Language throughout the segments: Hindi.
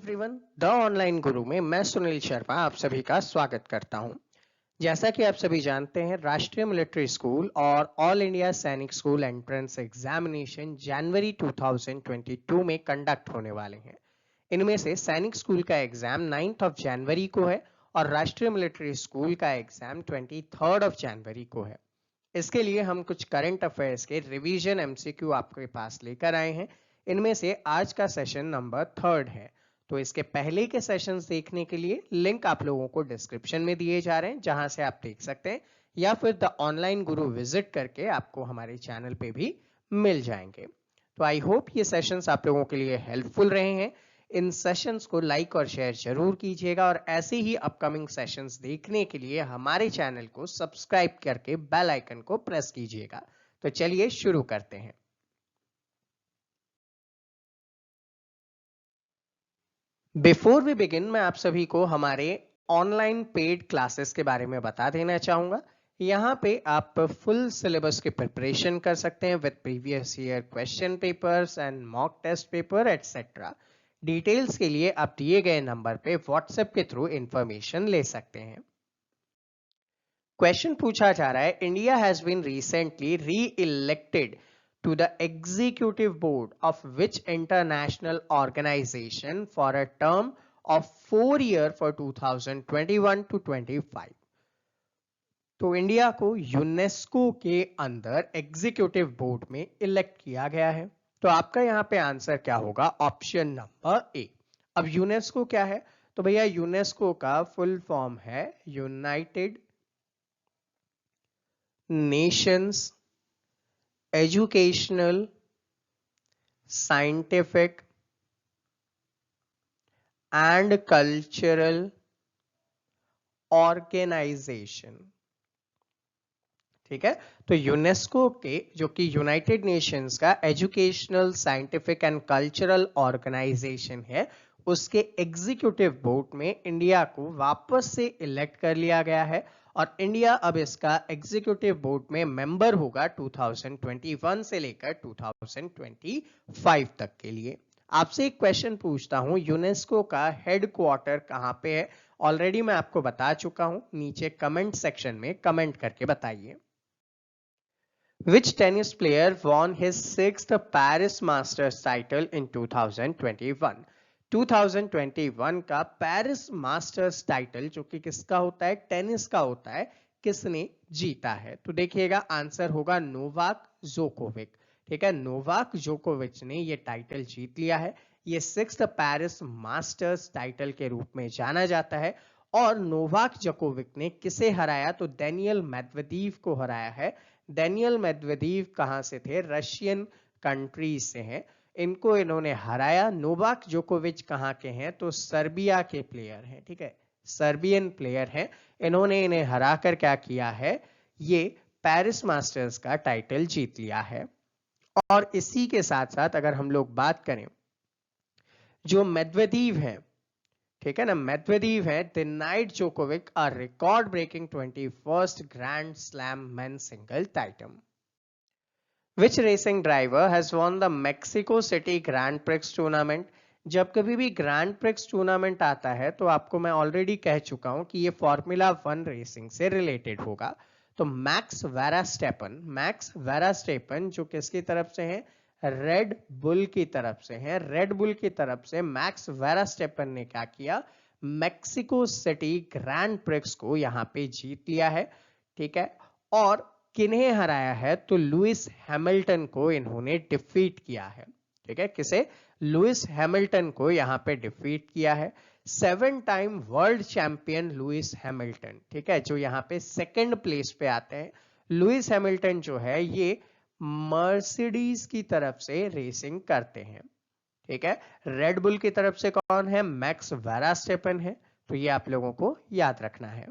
एवरीवन, द ऑनलाइन गुरु में मैं सुनील शर्मा आप सभी का स्वागत करता हूं। जैसा कि आप सभी जानते हैं, राष्ट्रीय मिलिट्री स्कूल और ऑल इंडिया सैनिक स्कूल एंट्रेंस एग्जामिनेशन जनवरी 2022 में कंडक्ट होने वाले हैं। इनमें से सैनिक स्कूल का एग्जाम 9th ऑफ जनवरी को है और राष्ट्रीय मिलिट्री स्कूल का एग्जाम 23rd ऑफ जनवरी को है। इसके लिए हम कुछ करंट अफेयर्स के रिवीजन एमसीक्यू आपके पास लेकर आए हैं। इनमें से आज का सेशन नंबर 3rd है। तो इसके पहले के सेशंस देखने के लिए लिंक आप लोगों को डिस्क्रिप्शन में दिए जा रहे हैं, जहां से आप देख सकते हैं, या फिर द ऑनलाइन गुरु विजिट करके आपको हमारे चैनल पे भी मिल जाएंगे। तो आई होप ये सेशंस आप लोगों के लिए हेल्पफुल रहे हैं। इन सेशंस को लाइक और शेयर जरूर कीजिएगा और ऐसे ही अपकमिंग सेशंस देखने के लिए हमारे चैनल को सब्सक्राइब करके बेल आइकन को प्रेस कीजिएगा। तो चलिए शुरू करते हैं। बिफोर वी बिगिन, मैं आप सभी को हमारे ऑनलाइन पेड क्लासेस के बारे में बता देना चाहूंगा। यहाँ पे आप फुल सिलेबस की प्रिपरेशन कर सकते हैं with previous year question papers and mock test paper etcetera. Details के लिए आप दिए गए नंबर पे व्हाट्सएप के थ्रू इंफॉर्मेशन ले सकते हैं। क्वेश्चन पूछा जा रहा है, India has been recently reelected to the executive board of which international organization for a term of 4 years for 2021 to 25। तो इंडिया को यूनेस्को के अंदर एग्जीक्यूटिव बोर्ड में इलेक्ट किया गया है। तो आपका यहां पे आंसर क्या होगा? Option number A. अब यूनेस्को क्या है? तो भैया यूनेस्को का फुल फॉर्म है United Nations Educational Scientific and Cultural Organization. ठीक है, तो यूनेस्को के जो कि यूनाइटेड नेशंस का Educational Scientific and Cultural Organization है, उसके एग्जीक्यूटिव बोर्ड में इंडिया को वापस से इलेक्ट कर लिया गया है और इंडिया अब इसका एग्जीक्यूटिव बोर्ड में मेंबर होगा 2021 से लेकर 2025 तक के लिए। आपसे एक क्वेश्चन पूछता हूं, यूनेस्को का हेडक्वार्टर कहां पे है? ऑलरेडी मैं आपको बता चुका हूं, नीचे कमेंट सेक्शन में कमेंट करके बताइए। Which tennis player won his 6th Paris Masters title in 2021? 2021 का पेरिस मास्टर्स टाइटल जो कि किसका होता है? टेनिस का होता है। किसने जीता है? तो देखिएगा आंसर होगा नोवाक जोकोविक। ठीक है, नोवाक जोकोविच ने ये टाइटल जीत लिया है। ये 6th पेरिस मास्टर्स टाइटल के रूप में जाना जाता है। और नोवाक जोकोविक ने किसे हराया? तो डेनियल मेदवेदेव को हराया है। डेनियल मेदवेदेव कहां से थे? रशियन कंट्री से हैं। इनको इन्होंने हराया। नोवाक जोकोविच कहां के हैं? तो सर्बिया के प्लेयर हैं। ठीक है, सर्बियन प्लेयर हैं। इन्होंने इन्हें हराकर क्या किया है? ये पेरिस मास्टर्स का टाइटल जीत लिया है। और इसी के साथ साथ अगर हम लोग बात करें, जो मेदवेदेव हैं, ठीक है ना, मेदवेदेव है, denied Djokovic a record breaking 21st grand slam men singles title. Which racing driver has won the Mexico City Grand Prix tournament? जब कभी भी ग्रैंड प्रिक्स टूर्नामेंट आता है तो आपको मैं ऑलरेडी कह चुका हूं कि ये फॉर्मूला 1 रेसिंग से रिलेटेड होगा। तो मैक्स वेरास्टेपन जो किसकी तरफ से है? रेड बुल की तरफ से है। रेड बुल की तरफ से मैक्स वेरास्टेपन ने क्या किया? मैक्सिको सिटी ग्रैंड प्रिक्स को यहां पे जीत लिया है। ठीक है, और किन्हें हराया है? तो लुइस हैमिल्टन को इन्होंने डिफीट किया है। ठीक है, किसे? लुइस हैमिल्टन को यहां पे डिफीट किया है। 7 time world champion Lewis Hamilton, ठीक है, जो यहां पे सेकंड प्लेस पे आते हैं। लुइस हैमिल्टन जो है ये मर्सिडीज की तरफ से रेसिंग करते हैं। ठीक है, रेड बुल की तरफ से कौन है? मैक्स वेरास्टेपन है। तो ये आप लोगों को याद रखना है।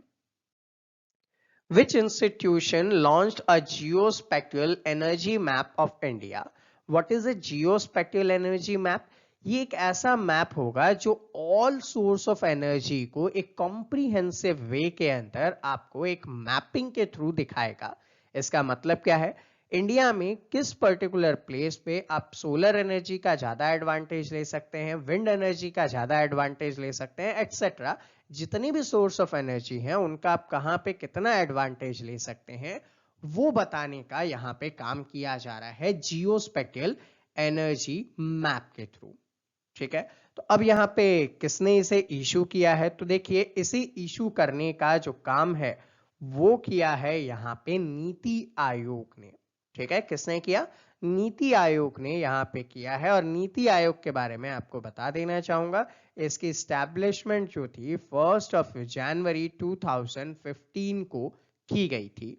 Which institution launched a geospatial energy map of India? What is a geospatial energy map? ये एक ऐसा मैप होगा जो ऑल सोर्स ऑफ एनर्जी को एक कॉम्प्रिहेंसिव वे के अंदर आपको एक मैपिंग के थ्रू दिखाएगा। इसका मतलब क्या है? इंडिया में किस पर्टिकुलर प्लेस पे आप सोलर एनर्जी का ज्यादा एडवांटेज ले सकते हैं, विंड एनर्जी का ज्यादा एडवांटेज ले सकते हैं, एटसेट्रा। जितनी भी सोर्स ऑफ एनर्जी है उनका आप कहां पे कितना एडवांटेज ले सकते हैं, वो बताने का यहां पे काम किया जा रहा है जियो स्पेटियल एनर्जी मैप के थ्रू। ठीक है, तो अब यहाँ पे किसने इसे इशू किया है, तो देखिए इसे इशू करने का जो काम है वो किया है यहाँ पे नीति आयोग ने। ठीक है, किसने किया, नीति आयोग ने यहाँ पे किया है। और नीति आयोग के बारे में आपको बता देना चाहूंगा, इसकी स्टैब्लिशमेंट जो थी 1 जनवरी 2015 को की गई थी।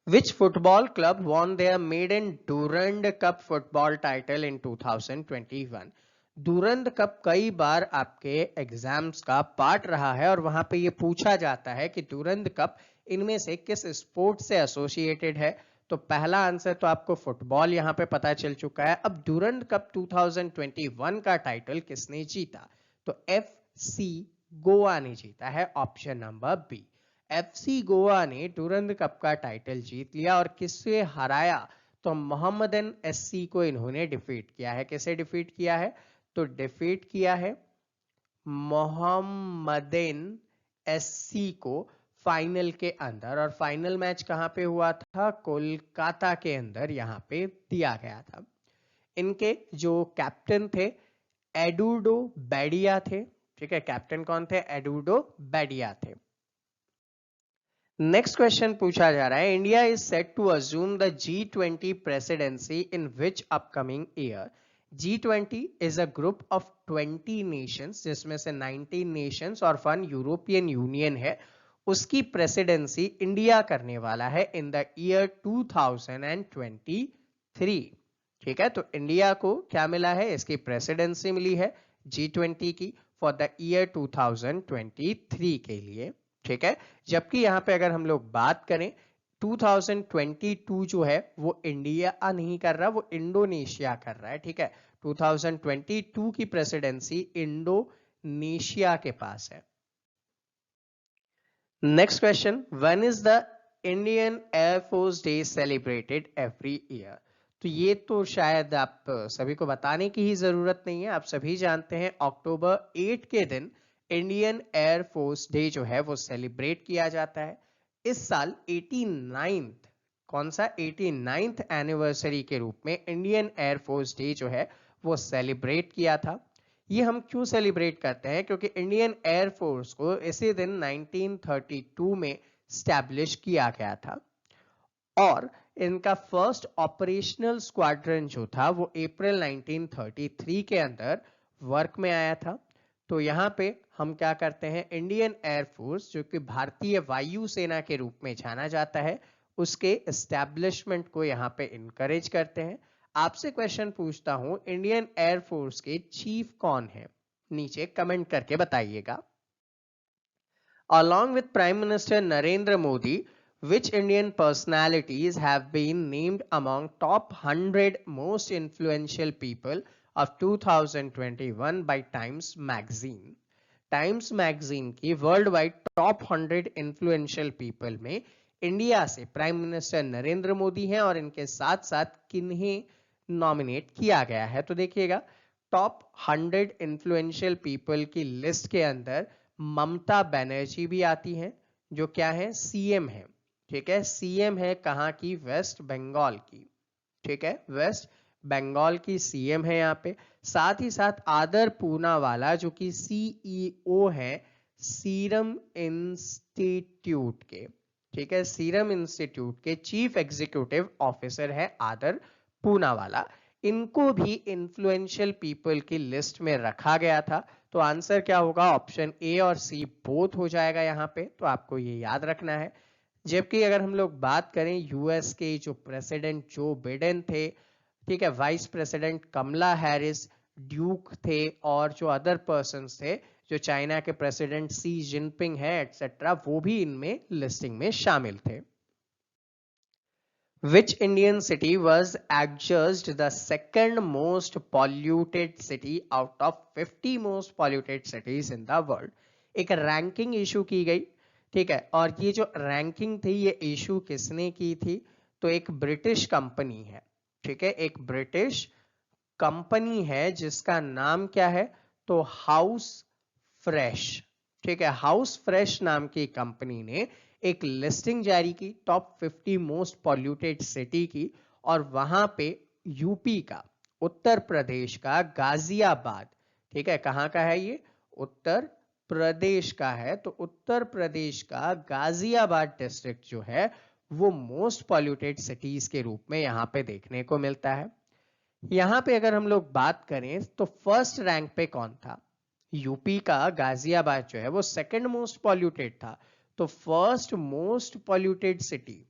Which football club won their maiden Durand Cup football title in 2021? डूरंद cup कई बार आपके एग्जाम्स का पार्ट रहा है और वहां पे ये पूछा जाता है कि डूरंद कप इनमें से किस स्पोर्ट से एसोसिएटेड है। तो पहला आंसर तो आपको फुटबॉल यहाँ पे पता चल चुका है। अब डूरंद कप 2021 का टाइटल किसने जीता, तो FC गोवा ने जीता है, option number B. FC Goa ने डूरंद कप का टाइटल जीत लिया और किससे हराया, तो मोहम्मदन SC को इन्होंने डिफीट किया है। किसे डिफीट किया है, तो डिफीट किया है मोहम्मदन SC को फाइनल के अंदर। और फाइनल मैच कहां पे हुआ था, कोलकाता के अंदर यहां पे दिया गया था। इनके जो कैप्टन थे एडुडो बैडिया थे। ठीक है, कैप्टन कौन थे, एडुडो बैडिया थे। नेक्स्ट क्वेश्चन पूछा जा रहा है, India is set to assume the G20 presidency in which upcoming year. G20 is a group of 20 nations जिसमें से 19 नेशंस और 1 यूरोपियन यूनियन है। उसकी प्रेसिडेंसी इंडिया करने वाला है इन द ईयर 2023। ठीक है, तो इंडिया को क्या मिला है, इसकी प्रेसिडेंसी मिली है G20 की फॉर द ईयर 2023 के लिए। ठीक है, जबकि यहां पे अगर हम लोग बात करें 2022 जो है वो इंडिया नहीं कर रहा, वो इंडोनेशिया कर रहा है। ठीक है, 2022 की प्रेसिडेंसी इंडोनेशिया के पास है। Next question, when is the Indian air force day celebrated every year. तो ये तो शायद आप सभी को बताने की ही जरूरत नहीं है, आप सभी जानते हैं अक्टूबर 8 के दिन इंडियन एयरफोर्स डे जो है वो सेलिब्रेट किया जाता है। इस साल 89th, कौन सा 89th एनिवर्सरी के रूप में इंडियन एयरफोर्स डे जो है वो सेलिब्रेट किया था। ये हम क्यों सेलिब्रेट करते हैं, क्योंकि इंडियन एयरफोर्स को इसी दिन 1932 में स्टैब्लिश किया गया था और इनका फर्स्ट ऑपरेशनल स्क्वाड्रन जो था वो अप्रैल 1933 के अंदर वर्क में आया था। तो यहाँ पे हम क्या करते हैं, इंडियन एयरफोर्स जो कि भारतीय वायु सेना के रूप में जाना जाता है, उसके एस्टैब्लिशमेंट को यहाँ पे इनकरेज करते हैं। आपसे क्वेश्चन पूछता हूं, इंडियन एयरफोर्स के चीफ कौन है, नीचे कमेंट करके बताइएगा। Along with Prime Minister Narendra Modi, which Indian personalities have been named among top 100 most influential people of 2021 by Times Magazine? Times Magazine की world wide top 100 influential people में इंडिया से प्राइम मिनिस्टर नरेंद्र मोदी हैं और इनके साथ साथ किन्हें नॉमिनेट किया गया है, तो देखिएगा टॉप 100 इन्फ्लुएंशियल पीपल की लिस्ट के अंदर ममता बनर्जी भी आती हैं, जो क्या है, सीएम है। ठीक है, सीएम है कहां की, वेस्ट बंगाल की। ठीक है, वेस्ट बंगाल की सीएम है यहाँ पे। साथ ही साथ आदर पूनावाला जो कि सीईओ है सीरम इंस्टीट्यूट के। ठीक है, सीरम इंस्टीट्यूट के चीफ एग्जीक्यूटिव ऑफिसर है आदर पूनावाला। इनको भी इन्फ्लुएंशियल पीपल की लिस्ट में रखा गया था। तो आंसर क्या होगा, ऑप्शन ए और सी बोथ हो जाएगा यहाँ पे, तो आपको ये याद रखना है। जबकि अगर हम लोग बात करें यूएस के जो प्रेसिडेंट जो बिडेन थे, ठीक है, vice president Kamala Harris, duke थे और जो अदर पर्सन्स थे, जो चाइना के प्रेसिडेंट सी जिनपिंग है एटसेट्रा, वो भी इनमें लिस्टिंग में शामिल थे। Which Indian city was adjudged the second most polluted city out of 50 most polluted cities in the world? एक रैंकिंग इशू की गई। ठीक है, और ये जो रैंकिंग थी ये इशू किसने की थी, तो एक ब्रिटिश कंपनी है, ठीक है, एक ब्रिटिश कंपनी है जिसका नाम क्या है, तो हाउस फ्रेश, ठीक है, हाउस फ्रेश नाम की कंपनी ने एक लिस्टिंग जारी की टॉप 50 मोस्ट पॉल्यूटेड सिटी की, और वहां पे यूपी का, उत्तर प्रदेश का गाजियाबाद, ठीक है, कहां का है ये, उत्तर प्रदेश का है, तो उत्तर प्रदेश का गाजियाबाद डिस्ट्रिक्ट जो है वो मोस्ट पॉल्यूटेड सिटीज के रूप में यहां पे देखने को मिलता है। यहां पे अगर हम लोग बात करें तो फर्स्ट रैंक पे कौन था, यूपी का गाजियाबाद जो है वो सेकंड मोस्ट पॉल्यूटेड था, तो फर्स्ट मोस्ट पॉल्यूटेड सिटी,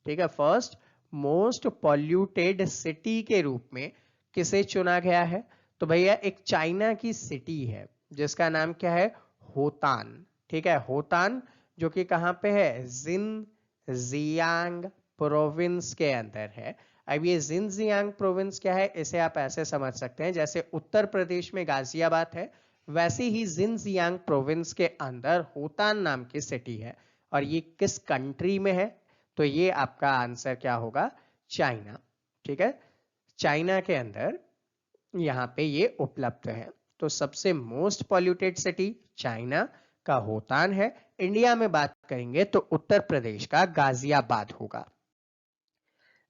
ठीक है, फर्स्ट मोस्ट पॉल्यूटेड सिटी के रूप में किसे चुना गया है, तो भैया एक चाइना की सिटी है जिसका नाम क्या है, होतान, ठीक है, होतान, जो कि कहां पे है, जिनजियांग प्रोविंस के अंदर है। अब ये जिनजियांग प्रोविंस क्या है, इसे आप ऐसे समझ सकते हैं जैसे उत्तर प्रदेश में गाजियाबाद है, वैसे ही जिनजियांग प्रोविंस के अंदर होतान नाम की सिटी है, और ये किस कंट्री में है, तो ये आपका आंसर क्या होगा, चाइना, ठीक है, चाइना के अंदर यहाँ पे ये उपलब्ध है। तो सबसे मोस्ट पॉल्यूटेड सिटी चाइना का होतान है। इंडिया में बात करेंगे तो उत्तर प्रदेश का गाजियाबाद होगा।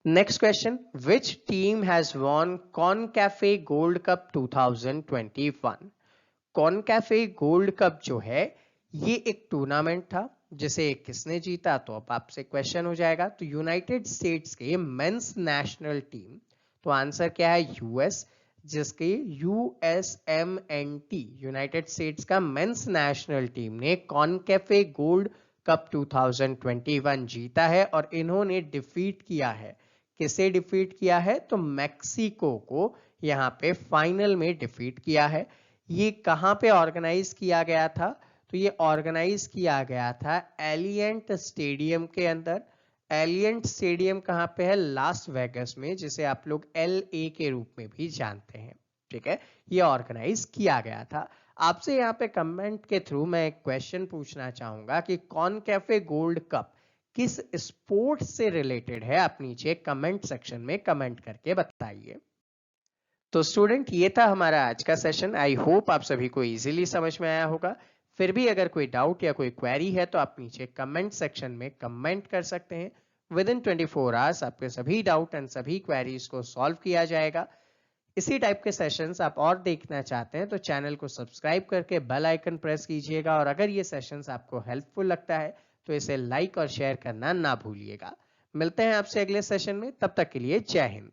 Next question, which team has won CONCACAF Gold Cup 2021? CONCACAF Gold Cup जो है ये एक टूर्नामेंट था जिसे किसने जीता, तो अब आपसे क्वेश्चन हो जाएगा, तो यूनाइटेड स्टेट्स के मेंस नेशनल टीम, तो आंसर क्या है, यूएस, जिसके USMNT यूनाइटेड स्टेट्स का मेंस नेशनल टीम ने कॉनकैफे गोल्ड कप 2021 जीता है, और इन्होंने डिफीट किया है, किसे डिफीट किया है, तो मैक्सिको को यहाँ पे फाइनल में डिफीट किया है। ये कहां पे ऑर्गेनाइज किया गया था, तो ये ऑर्गेनाइज किया गया था एलियंट स्टेडियम के अंदर। एलियंट स्टेडियम कहां पे है, लास वेगस में, जिसे आप लोग LA के रूप में भी जानते हैं, ठीक है, ये ऑर्गेनाइज किया गया था। आपसे यहाँ पे कमेंट के थ्रू मैं एक क्वेश्चन पूछना चाहूंगा कि कॉनकैफे गोल्ड कप किस स्पोर्ट से रिलेटेड है, आप नीचे कमेंट सेक्शन में कमेंट करके बताइए। तो स्टूडेंट ये था हमारा आज का सेशन। आई होप आप सभी को इजीली समझ में आया होगा। फिर भी अगर कोई डाउट या कोई क्वेरी है तो आप नीचे कमेंट सेक्शन में कमेंट कर सकते हैं। विद इन 24 आवर्स आपके सभी डाउट एंड सभी क्वेरीज को सॉल्व किया जाएगा। इसी टाइप के सेशंस आप और देखना चाहते हैं तो चैनल को सब्सक्राइब करके बेल आइकन प्रेस कीजिएगा, और अगर ये सेशंस आपको हेल्पफुल लगता है तो इसे लाइक और शेयर करना ना भूलिएगा। मिलते हैं आपसे अगले सेशन में, तब तक के लिए जय हिंद।